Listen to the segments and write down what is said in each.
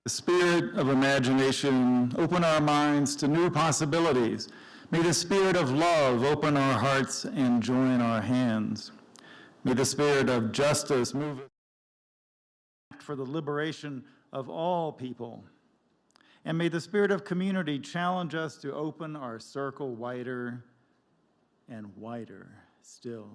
The spirit of imagination open our minds to new possibilities. May the spirit of love open our hearts and join our hands. May the spirit of justice move us for the liberation of all people. And may the spirit of community challenge us to open our circle wider and wider still.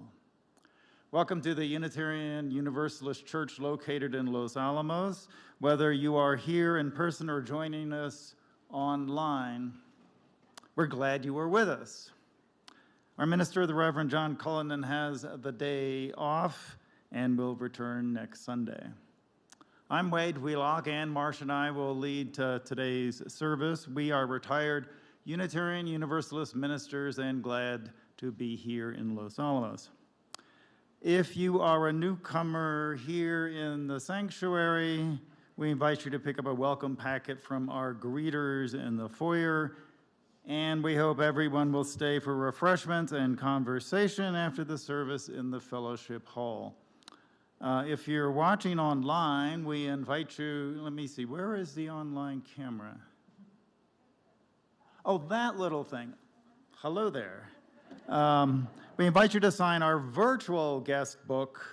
Welcome to the Unitarian Universalist Church located in Los Alamos. Whether you are here in person or joining us online, we're glad you are with us. Our minister, the Reverend John Cullinan, has the day off and will return next Sunday. I'm Wade Wheelock, and Marsh and I will lead today's service. We are retired Unitarian Universalist ministers and glad to be here in Los Alamos. If you are a newcomer here in the sanctuary, we invite you to pick up a welcome packet from our greeters in the foyer, and we hope everyone will stay for refreshments and conversation after the service in the fellowship hall. If you're watching online, we invite you, let me see, where is the online camera? Oh, that little thing. Hello there. We invite you to sign our virtual guest book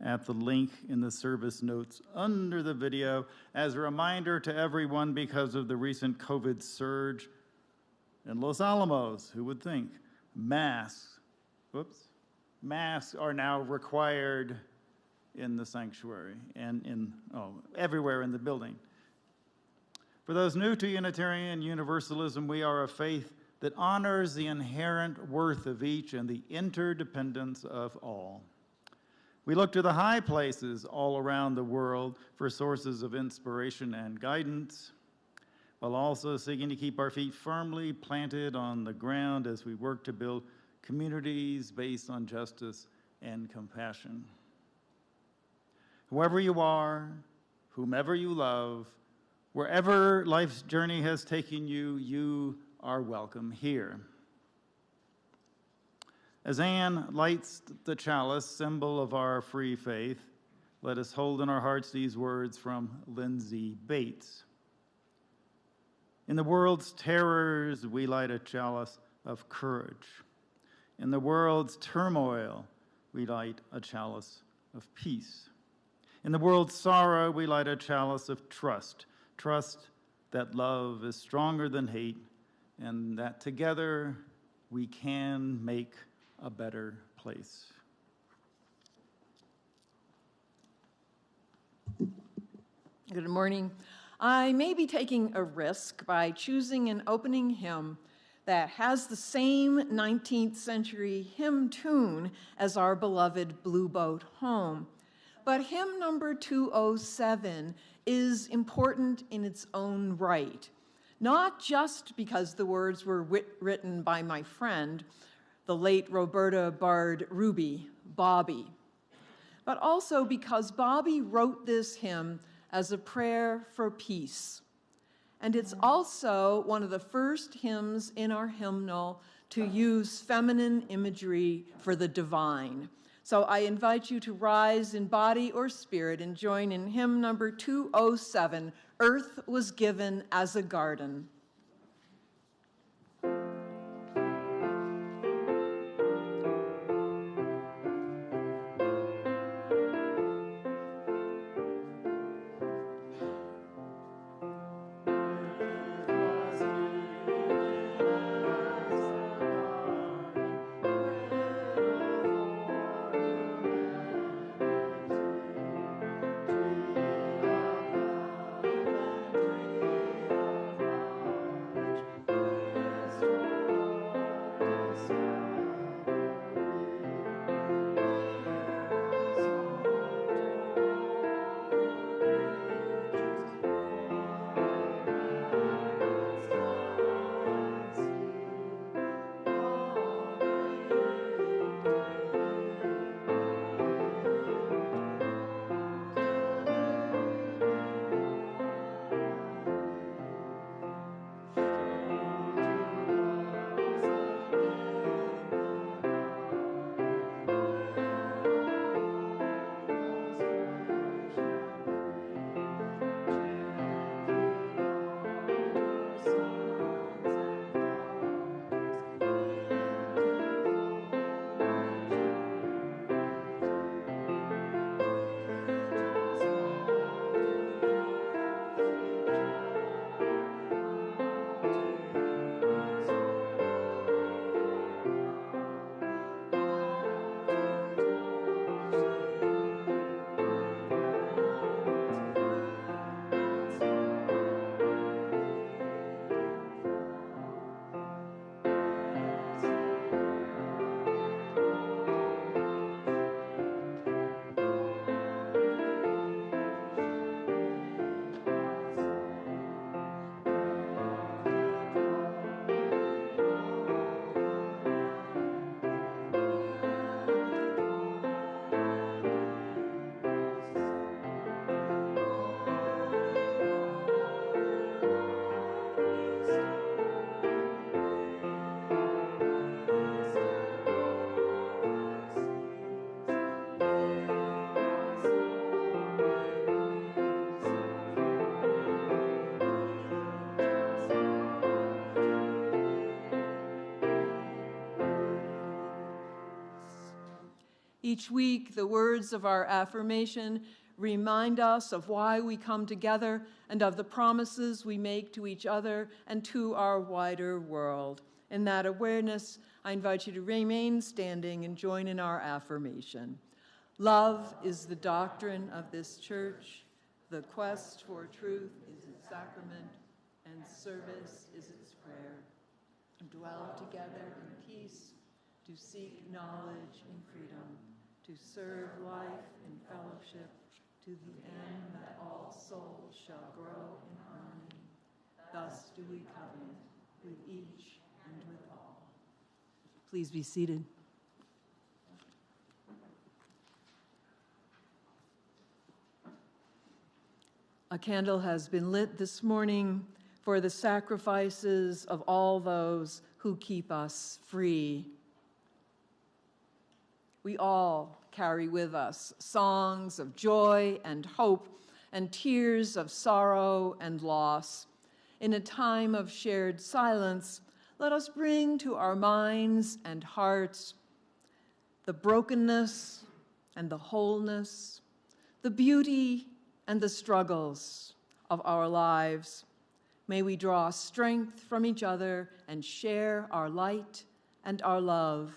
at the link in the service notes under the video as a reminder to everyone because of the recent COVID surge in Los Alamos. Who would think? Masks are now required in the sanctuary and everywhere in the building. For those new to Unitarian Universalism, we are a faith that honors the inherent worth of each and the interdependence of all. We look to the high places all around the world for sources of inspiration and guidance, while also seeking to keep our feet firmly planted on the ground as we work to build communities based on justice and compassion. Whoever you are, whomever you love, wherever life's journey has taken you, you are welcome here. As Anne lights the chalice, symbol of our free faith, let us hold in our hearts these words from Lindsay Bates. In the world's terrors, we light a chalice of courage. In the world's turmoil, we light a chalice of peace. In the world's sorrow, we light a chalice of trust. Trust that love is stronger than hate, and that together we can make a better place. Good morning. I may be taking a risk by choosing an opening hymn that has the same 19th century hymn tune as our beloved Blue Boat Home. But hymn number 207 is important in its own right. Not just because the words were written by my friend, the late Roberta Bard Ruby, Bobby, but also because Bobby wrote this hymn as a prayer for peace. And it's also one of the first hymns in our hymnal to use feminine imagery for the divine. So I invite you to rise in body or spirit and join in hymn number 207, Earth Was Given as a Garden. Each week, the words of our affirmation remind us of why we come together and of the promises we make to each other and to our wider world. In that awareness, I invite you to remain standing and join in our affirmation. Love is the doctrine of this church. The quest for truth is its sacrament, and service is its prayer. Dwell together in peace, to seek knowledge in freedom, to serve life in fellowship, to the end that all souls shall grow in harmony. Thus do we covenant with each and with all. Please be seated. A candle has been lit this morning for the sacrifices of all those who keep us free. We all carry with us songs of joy and hope and tears of sorrow and loss. In a time of shared silence, let us bring to our minds and hearts the brokenness and the wholeness, the beauty and the struggles of our lives. May we draw strength from each other and share our light and our love.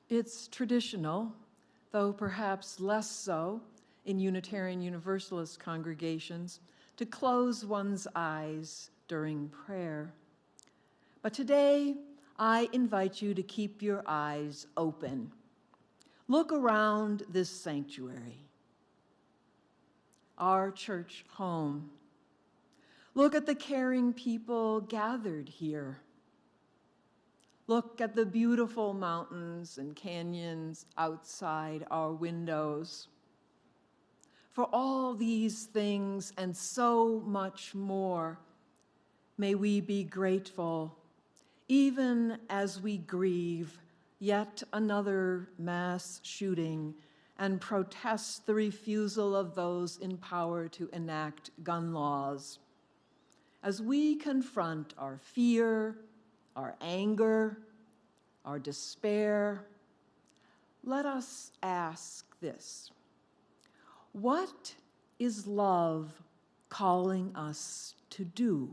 It's traditional, though perhaps less so in Unitarian Universalist congregations, to close one's eyes during prayer. But today, I invite you to keep your eyes open. Look around this sanctuary, our church home. Look at the caring people gathered here. Look at the beautiful mountains and canyons outside our windows. For all these things and so much more, may we be grateful, even as we grieve yet another mass shooting and protest the refusal of those in power to enact gun laws. As we confront our fear, our anger, our despair, let us ask this: what is love calling us to do?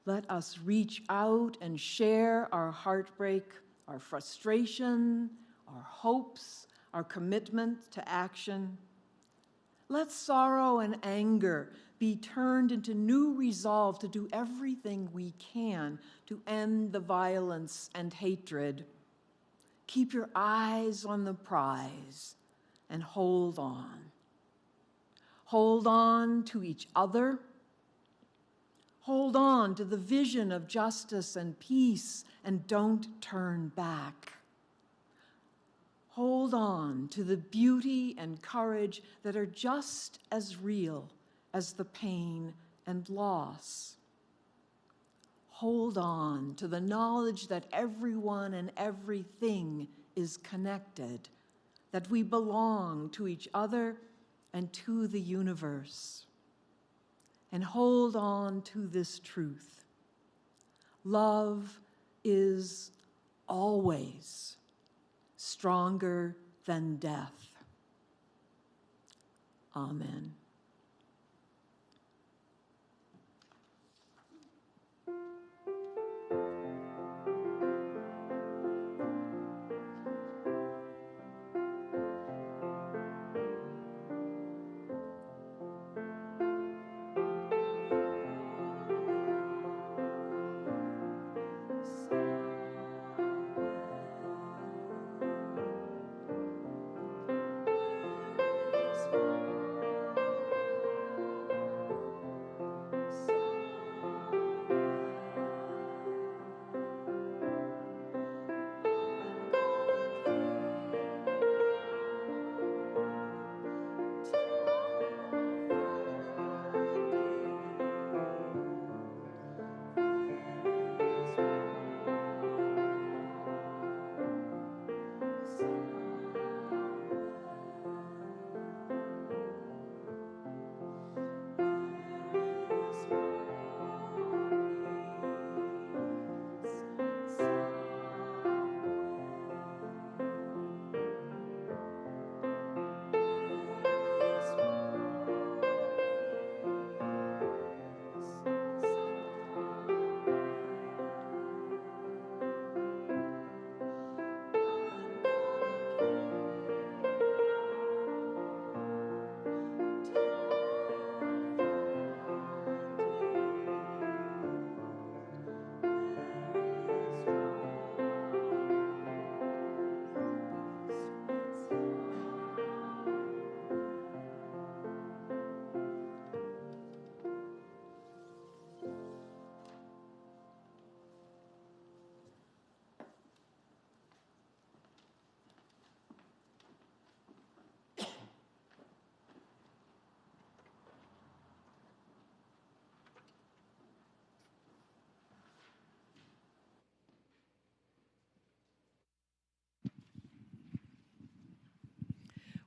Let us reach out and share our heartbreak, our frustration, our hopes, our commitment to action. Let sorrow and anger be turned into new resolve to do everything we can to end the violence and hatred. Keep your eyes on the prize and hold on. Hold on to each other. Hold on to the vision of justice and peace, and don't turn back. Hold on to the beauty and courage that are just as real as the pain and loss. Hold on to the knowledge that everyone and everything is connected, that we belong to each other and to the universe. And hold on to this truth: love is always stronger than death. Amen.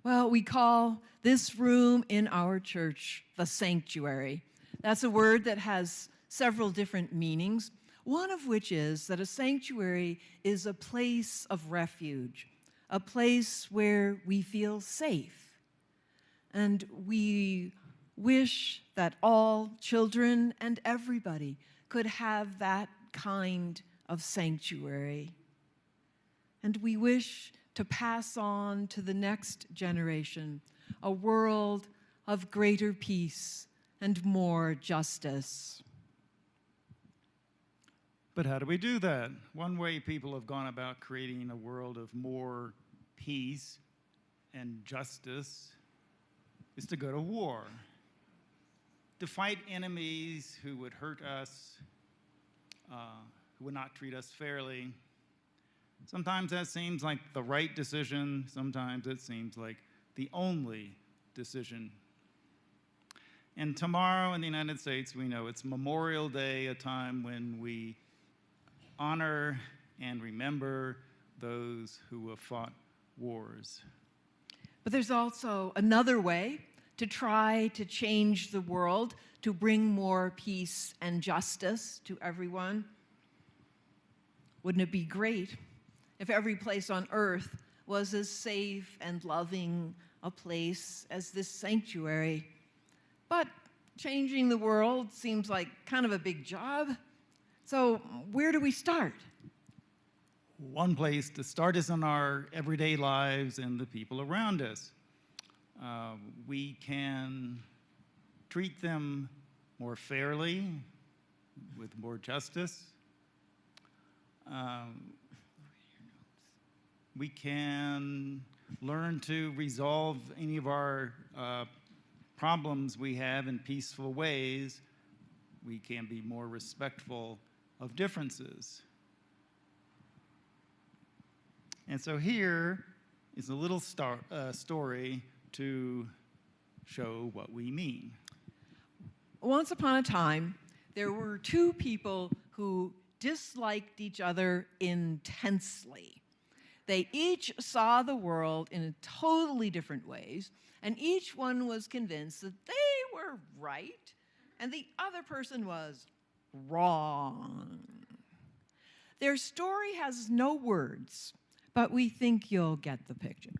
Well, we call this room in our church the sanctuary. That's a word that has several different meanings, one of which is that a sanctuary is a place of refuge, a place where we feel safe. And we wish that all children and everybody could have that kind of sanctuary. And we wish to pass on to the next generation a world of greater peace and more justice. But how do we do that? One way people have gone about creating a world of more peace and justice is to go to war, to fight enemies who would hurt us, who would not treat us fairly. Sometimes that seems like the right decision. Sometimes it seems like the only decision. And tomorrow in the United States, we know it's Memorial Day, a time when we honor and remember those who have fought wars. But there's also another way to try to change the world, to bring more peace and justice to everyone. Wouldn't it be great if every place on earth was as safe and loving a place as this sanctuary? But changing the world seems like kind of a big job. So where do we start? One place to start is in our everyday lives and the people around us. We can treat them more fairly, with more justice. We can learn to resolve any of our problems we have in peaceful ways. We can be more respectful of differences. And so here is a little story to show what we mean. Once upon a time, there were two people who disliked each other intensely. They each saw the world in totally different ways, and each one was convinced that they were right and the other person was wrong. Their story has no words, but we think you'll get the picture.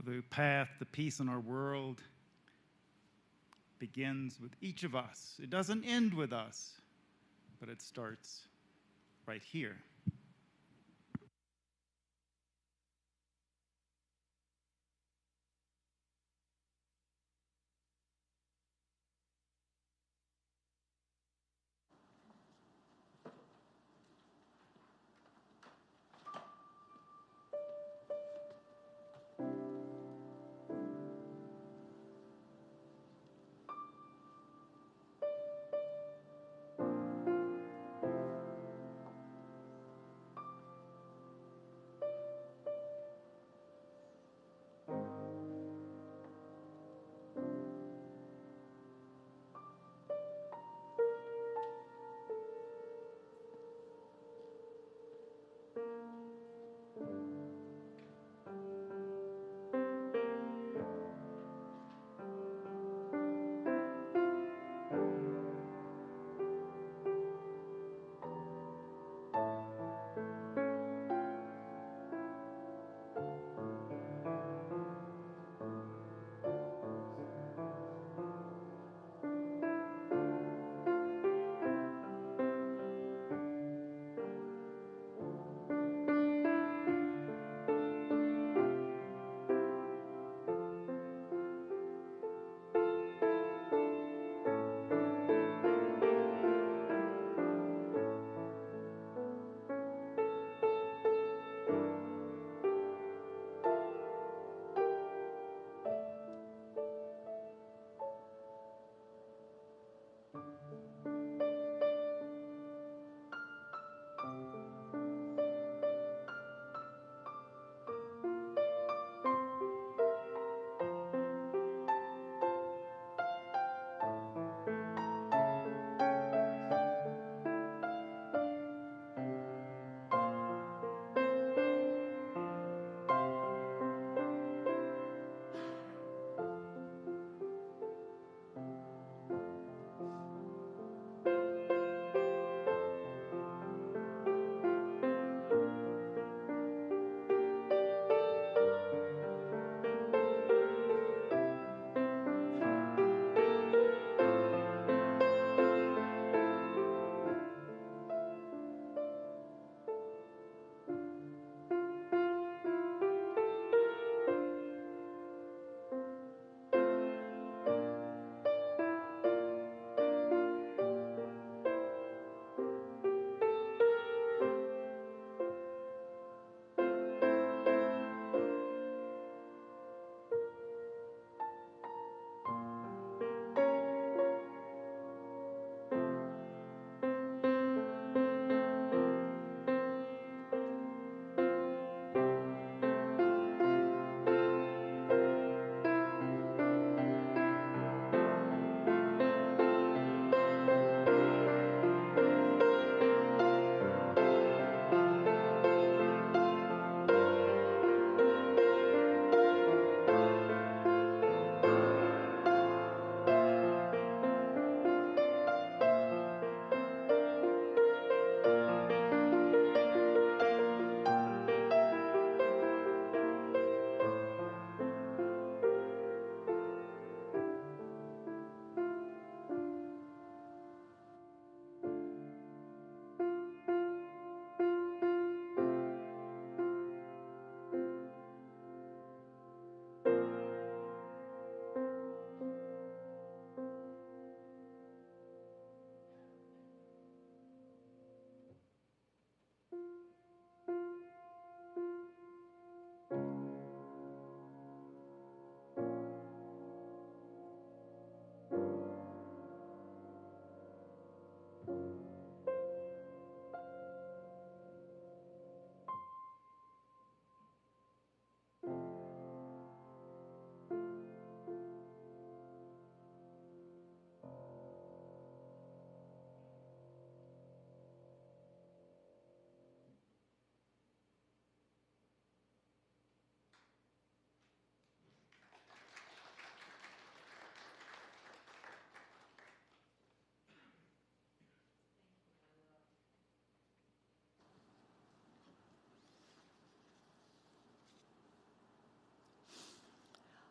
The path to peace in our world begins with each of us. It doesn't end with us, but it starts right here.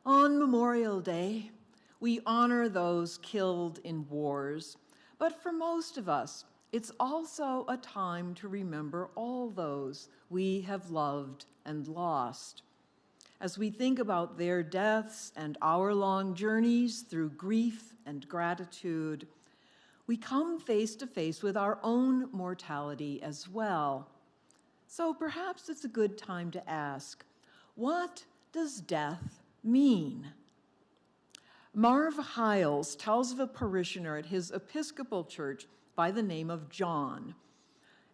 On Memorial Day, we honor those killed in wars, but for most of us, it's also a time to remember all those we have loved and lost. As we think about their deaths and our long journeys through grief and gratitude, we come face to face with our own mortality as well. So perhaps it's a good time to ask, what does death mean? Marv Hiles tells of a parishioner at his Episcopal church by the name of John.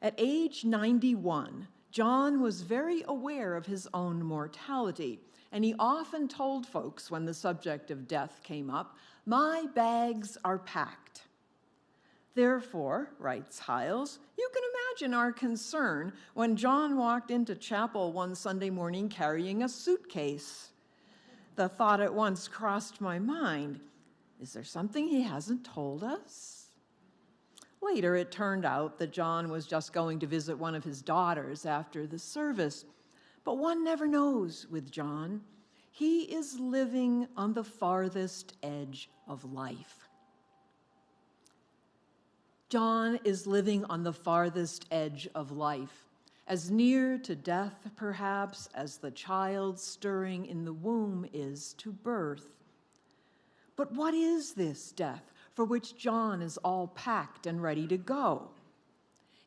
At age 91, John was very aware of his own mortality, and he often told folks when the subject of death came up, "My bags are packed." Therefore, writes Hiles, you can imagine our concern when John walked into chapel one Sunday morning carrying a suitcase. The thought at once crossed my mind, is there something he hasn't told us? Later, it turned out that John was just going to visit one of his daughters after the service. But one never knows with John. He is living on the farthest edge of life. John is living on the farthest edge of life, as near to death, perhaps, as the child stirring in the womb is to birth. But what is this death for which John is all packed and ready to go?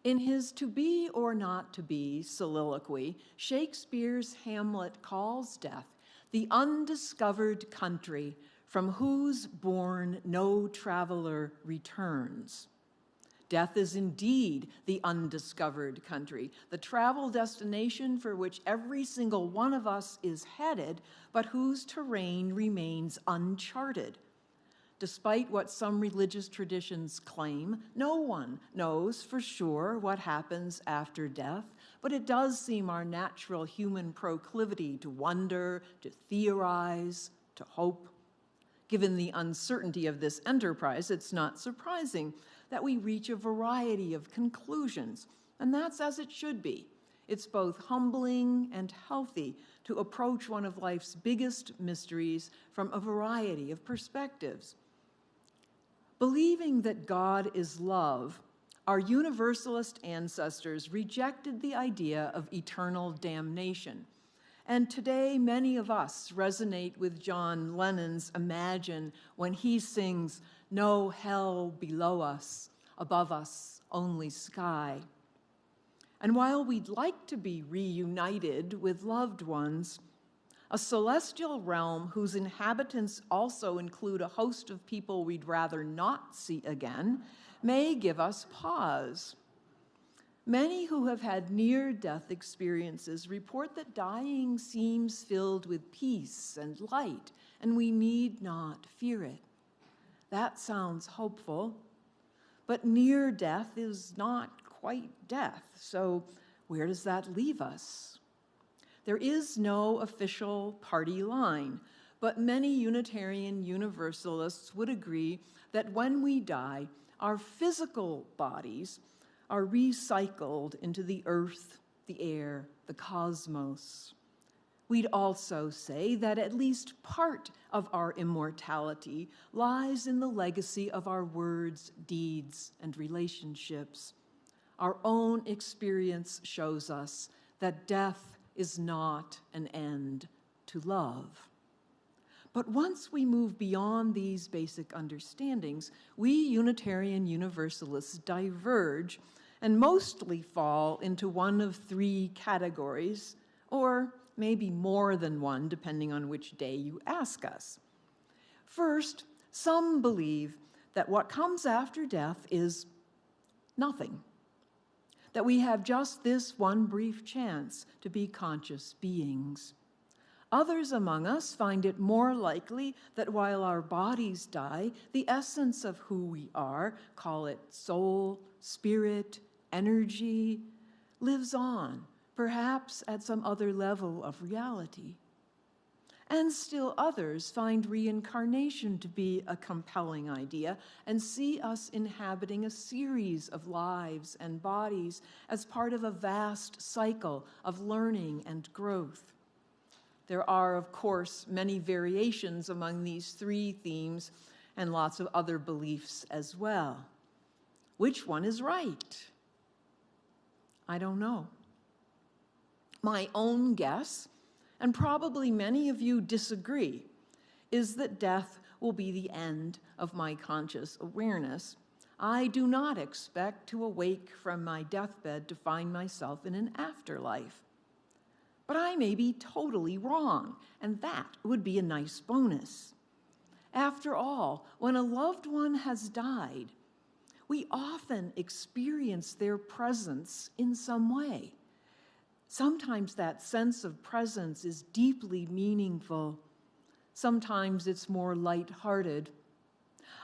In his To Be or Not to Be soliloquy, Shakespeare's Hamlet calls death the undiscovered country from whose bourne no traveler returns. Death is indeed the undiscovered country, the travel destination for which every single one of us is headed, but whose terrain remains uncharted. Despite what some religious traditions claim, no one knows for sure what happens after death, but it does seem our natural human proclivity to wonder, to theorize, to hope. Given the uncertainty of this enterprise, it's not surprising that we reach a variety of conclusions, and that's as it should be. It's both humbling and healthy to approach one of life's biggest mysteries from a variety of perspectives. Believing that God is love, our universalist ancestors rejected the idea of eternal damnation. And today, many of us resonate with John Lennon's Imagine when he sings, "No hell below us, above us only sky." And while we'd like to be reunited with loved ones, a celestial realm whose inhabitants also include a host of people we'd rather not see again may give us pause. Many who have had near-death experiences report that dying seems filled with peace and light, and we need not fear it. That sounds hopeful, but near death is not quite death, so where does that leave us? There is no official party line, but many Unitarian Universalists would agree that when we die, our physical bodies are recycled into the earth, the air, the cosmos. We'd also say that at least part of our immortality lies in the legacy of our words, deeds, and relationships. Our own experience shows us that death is not an end to love. But once we move beyond these basic understandings, we Unitarian Universalists diverge and mostly fall into one of three categories, or maybe more than one, depending on which day you ask us. First, some believe that what comes after death is nothing, that we have just this one brief chance to be conscious beings. Others among us find it more likely that while our bodies die, the essence of who we are, call it soul, spirit, energy, lives on, perhaps at some other level of reality. And still others find reincarnation to be a compelling idea and see us inhabiting a series of lives and bodies as part of a vast cycle of learning and growth. There are, of course, many variations among these three themes and lots of other beliefs as well. Which one is right? I don't know. My own guess, and probably many of you disagree, is that death will be the end of my conscious awareness. I do not expect to awake from my deathbed to find myself in an afterlife. But I may be totally wrong, and that would be a nice bonus. After all, when a loved one has died, we often experience their presence in some way. Sometimes that sense of presence is deeply meaningful. Sometimes it's more lighthearted.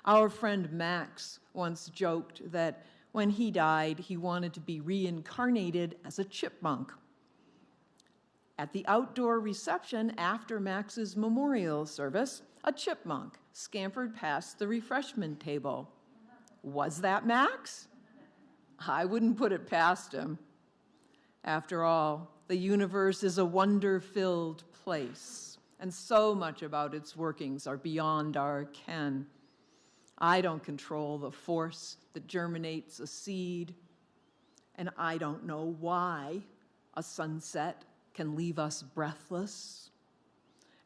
Our friend Max once joked that when he died, he wanted to be reincarnated as a chipmunk. At the outdoor reception after Max's memorial service, a chipmunk scampered past the refreshment table. Was that Max? I wouldn't put it past him. After all, the universe is a wonder-filled place, and so much about its workings are beyond our ken. I don't control the force that germinates a seed, and I don't know why a sunset can leave us breathless.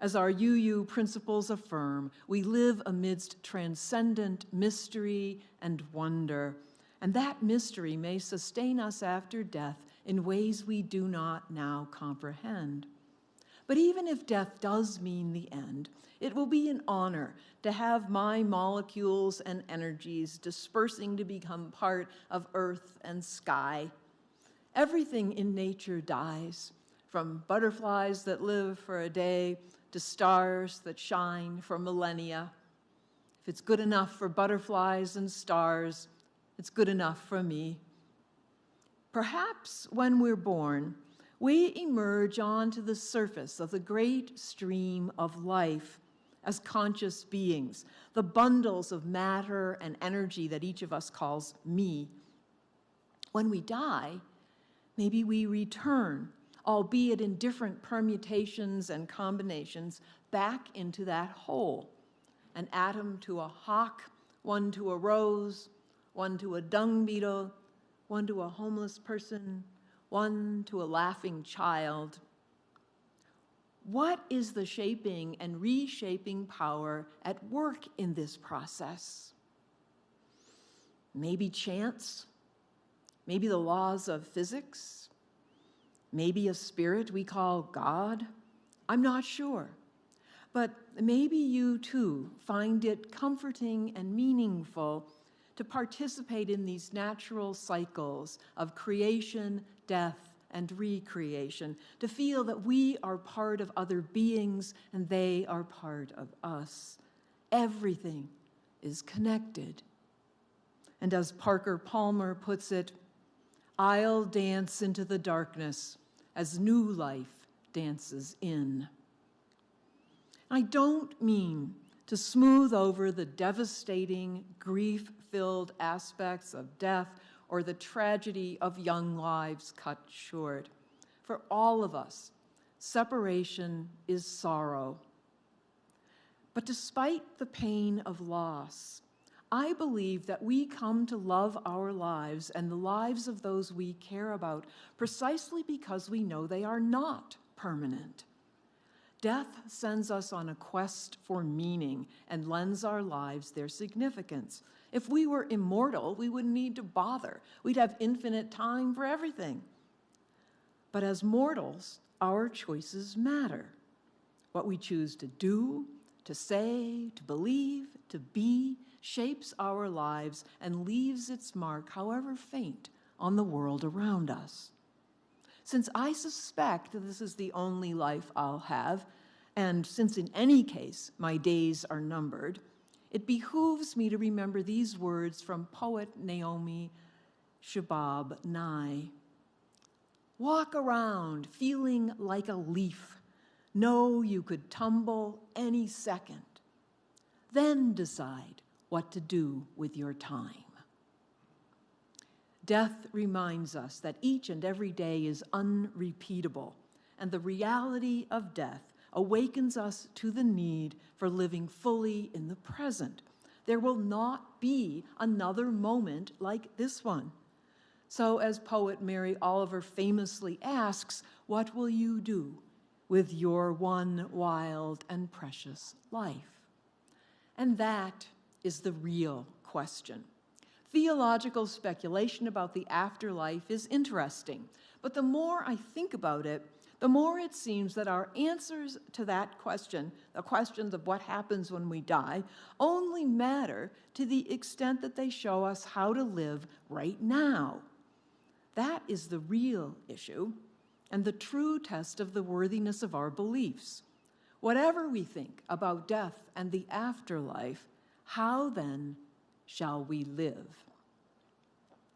As our UU principles affirm, we live amidst transcendent mystery and wonder, and that mystery may sustain us after death in ways we do not now comprehend. But even if death does mean the end, it will be an honor to have my molecules and energies dispersing to become part of earth and sky. Everything in nature dies, from butterflies that live for a day to stars that shine for millennia. If it's good enough for butterflies and stars, it's good enough for me. Perhaps when we're born, we emerge onto the surface of the great stream of life as conscious beings, the bundles of matter and energy that each of us calls me. When we die, maybe we return, albeit in different permutations and combinations, back into that whole. An atom to a hawk, one to a rose, one to a dung beetle, one to a homeless person, one to a laughing child. What is the shaping and reshaping power at work in this process? Maybe chance, maybe the laws of physics, maybe a spirit we call God. I'm not sure. But maybe you too find it comforting and meaningful to participate in these natural cycles of creation, death, and recreation, to feel that we are part of other beings and they are part of us. Everything is connected. And as Parker Palmer puts it, I'll dance into the darkness as new life dances in. I don't mean to smooth over the devastating, grief-filled aspects of death or the tragedy of young lives cut short. For all of us, separation is sorrow. But despite the pain of loss, I believe that we come to love our lives and the lives of those we care about precisely because we know they are not permanent. Death sends us on a quest for meaning and lends our lives their significance. If we were immortal, we wouldn't need to bother. We'd have infinite time for everything. But as mortals, our choices matter. What we choose to do, to say, to believe, to be, shapes our lives and leaves its mark, however faint, on the world around us. Since I suspect that this is the only life I'll have, and since in any case my days are numbered, it behooves me to remember these words from poet Naomi Shihab Nye. Walk around feeling like a leaf. Know you could tumble any second. Then decide what to do with your time. Death reminds us that each and every day is unrepeatable, and the reality of death awakens us to the need for living fully in the present. There will not be another moment like this one. So as poet Mary Oliver famously asks, what will you do with your one wild and precious life? And that is the real question. Theological speculation about the afterlife is interesting, but the more I think about it, the more it seems that our answers to that question, the questions of what happens when we die, only matter to the extent that they show us how to live right now. That is the real issue and the true test of the worthiness of our beliefs. Whatever we think about death and the afterlife, how then shall we live?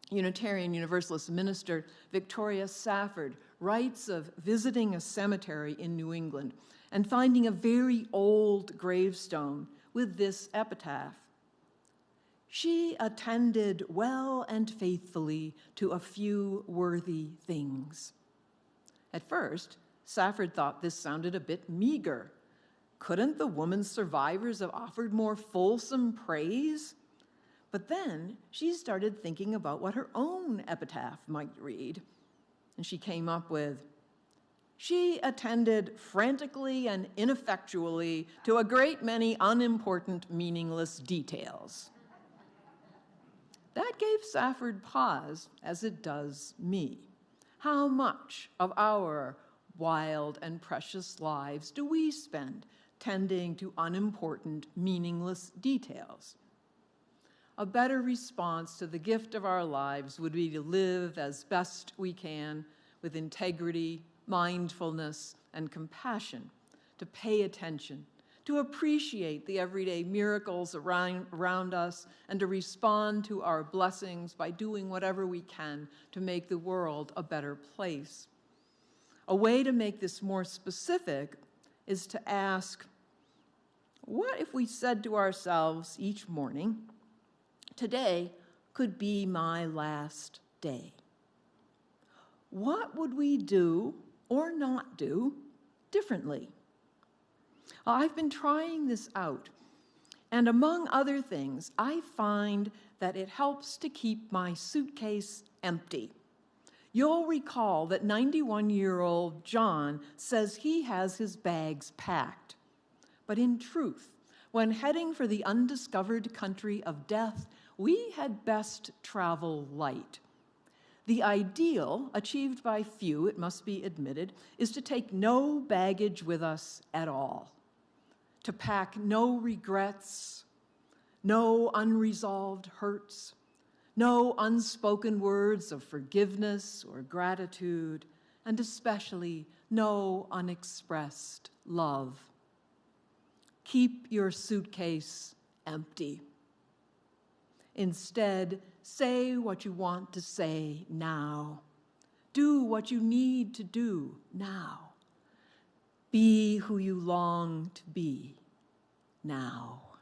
Unitarian Universalist minister Victoria Safford writes of visiting a cemetery in New England and finding a very old gravestone with this epitaph: "She attended well and faithfully to a few worthy things." At first, Safford thought this sounded a bit meager. Couldn't the woman's survivors have offered more fulsome praise? But then she started thinking about what her own epitaph might read, and she came up with, "She attended frantically and ineffectually to a great many unimportant, meaningless details." That gave Safford pause, as it does me. How much of our wild and precious lives do we spend tending to unimportant, meaningless details? A better response to the gift of our lives would be to live as best we can with integrity, mindfulness, and compassion, to pay attention, to appreciate the everyday miracles around us, and to respond to our blessings by doing whatever we can to make the world a better place. A way to make this more specific is to ask, what if we said to ourselves each morning, "Today could be my last day"? What would we do or not do differently? I've been trying this out, and among other things, I find that it helps to keep my suitcase empty. You'll recall that 91-year-old John says he has his bags packed. But in truth, when heading for the undiscovered country of death, we had best travel light. The ideal, achieved by few, it must be admitted, is to take no baggage with us at all, to pack no regrets, no unresolved hurts, no unspoken words of forgiveness or gratitude, and especially no unexpressed love. Keep your suitcase empty. Instead, say what you want to say now. Do what you need to do now. Be who you long to be now.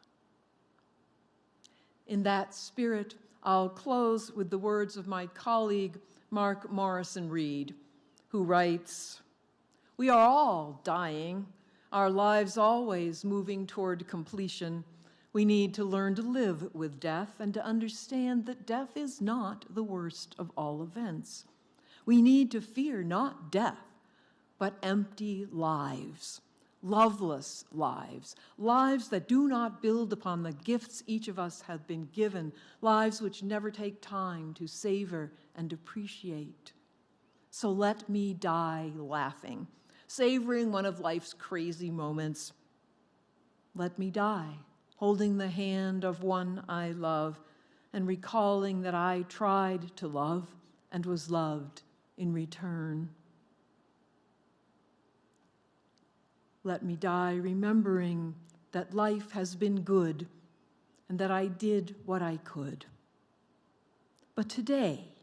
In that spirit, I'll close with the words of my colleague, Mark Morrison Reed, who writes, "We are all dying, our lives always moving toward completion. We need to learn to live with death and to understand that death is not the worst of all events. We need to fear not death, but empty lives, loveless lives, lives that do not build upon the gifts each of us have been given, lives which never take time to savor and appreciate. So let me die laughing, savoring one of life's crazy moments. Let me die holding the hand of one I love and recalling that I tried to love and was loved in return. Let me die remembering that life has been good and that I did what I could. But today,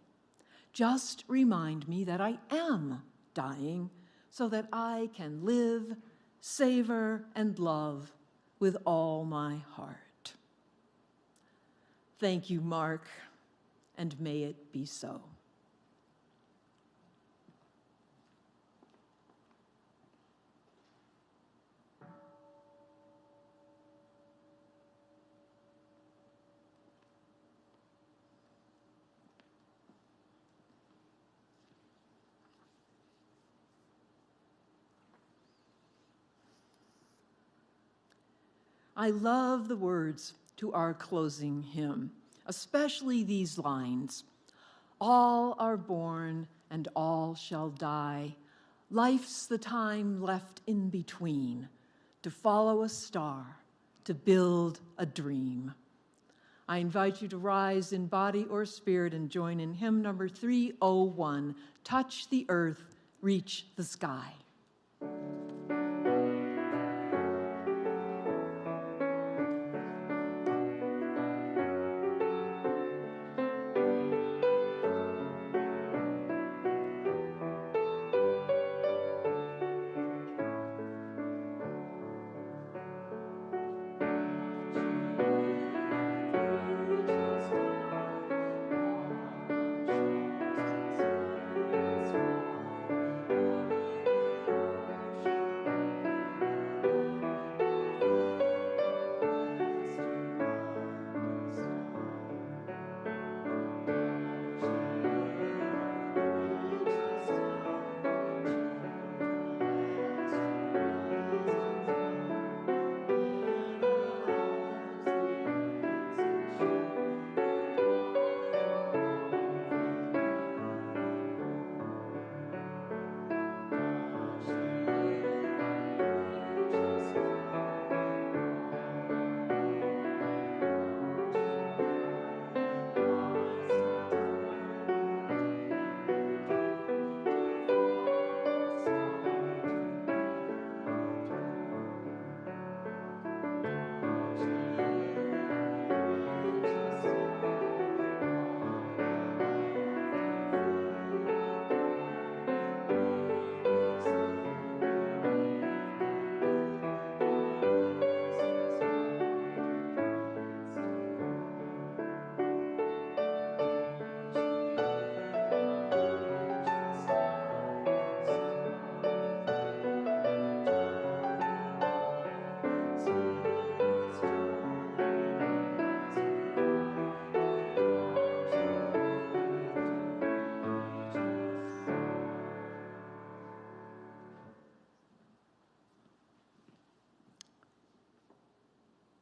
just remind me that I am dying so that I can live, savor, and love with all my heart." Thank you, Mark, and may it be so. I love the words to our closing hymn, especially these lines. All are born and all shall die. Life's the time left in between to follow a star, to build a dream. I invite you to rise in body or spirit and join in hymn number 301, Touch the Earth, Reach the Sky.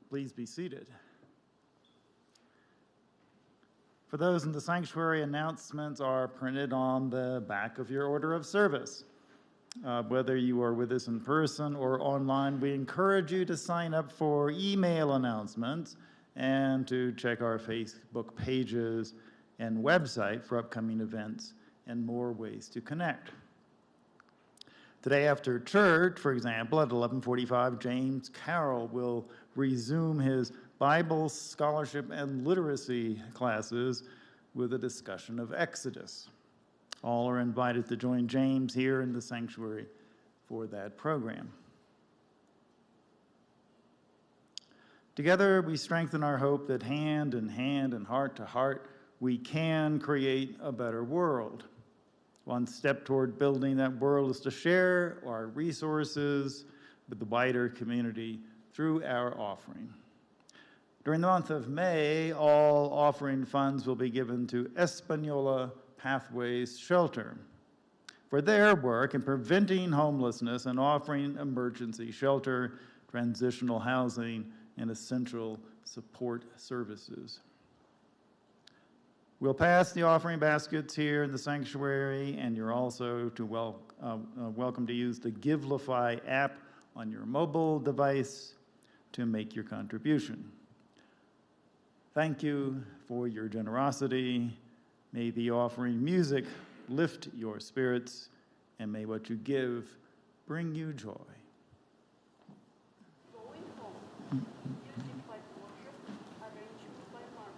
Please be seated. For those in the sanctuary, announcements are printed on the back of your order of service. Whether you are with us in person or online, we encourage you to sign up for email announcements and to check our Facebook pages and website for upcoming events and more ways to connect. Today after church, for example, at 11:45, James Carroll will resume his Bible scholarship and literacy classes with a discussion of Exodus. All are invited to join James here in the sanctuary for that program. Together, we strengthen our hope that hand in hand and heart to heart, we can create a better world. One step toward building that world is to share our resources with the wider community through our offering. During the month of May, all offering funds will be given to Española Pathways Shelter for their work in preventing homelessness and offering emergency shelter, transitional housing, and essential support services. We'll pass the offering baskets here in the sanctuary, and you're also welcome to use the Givelify app on your mobile device to make your contribution. Thank you for your generosity. May the offering music lift your spirits, and may what you give bring you joy. Going home. Music by worship, arrangement by Marsh.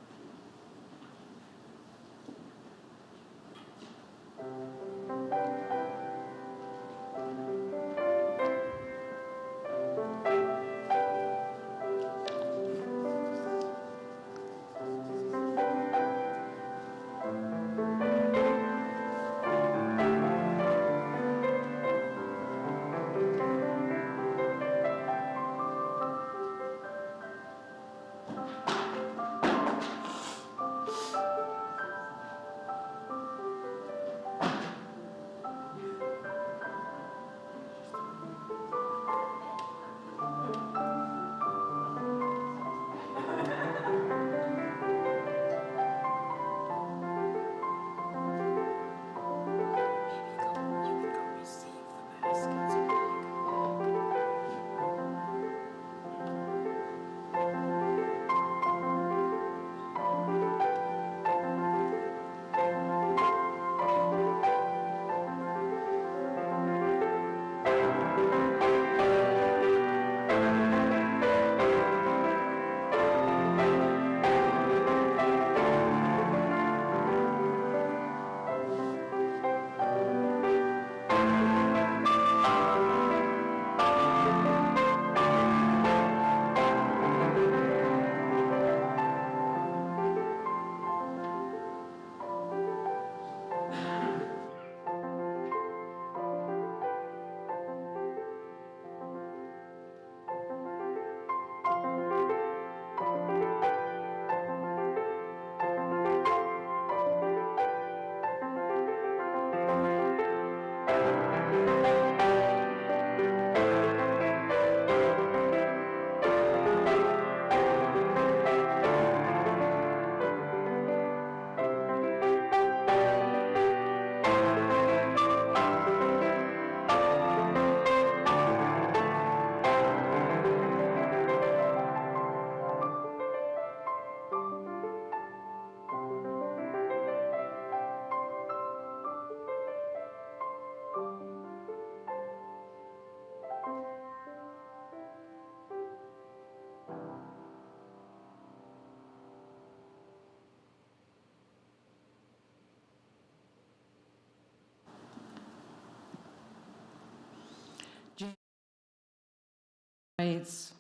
Writes,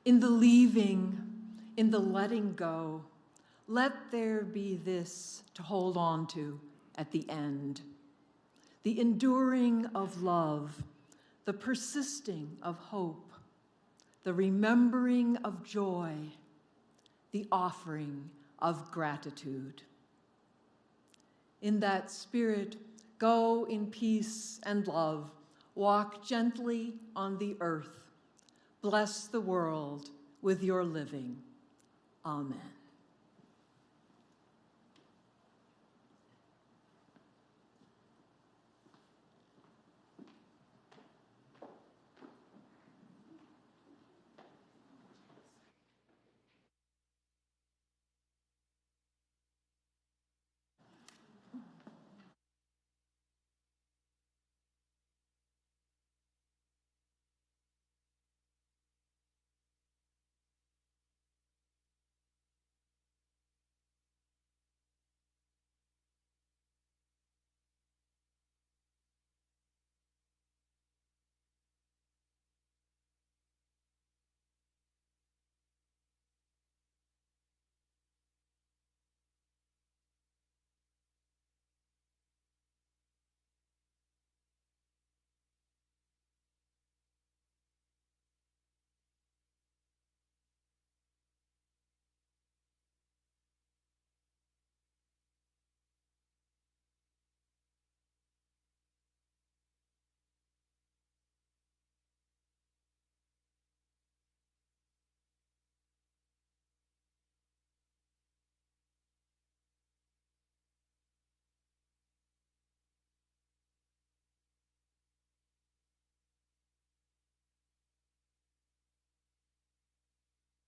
in the leaving, in the letting go, let there be this to hold on to at the end. The enduring of love, the persisting of hope, the remembering of joy, the offering of gratitude. In that spirit, go in peace and love, walk gently on the earth, bless the world with your living. Amen.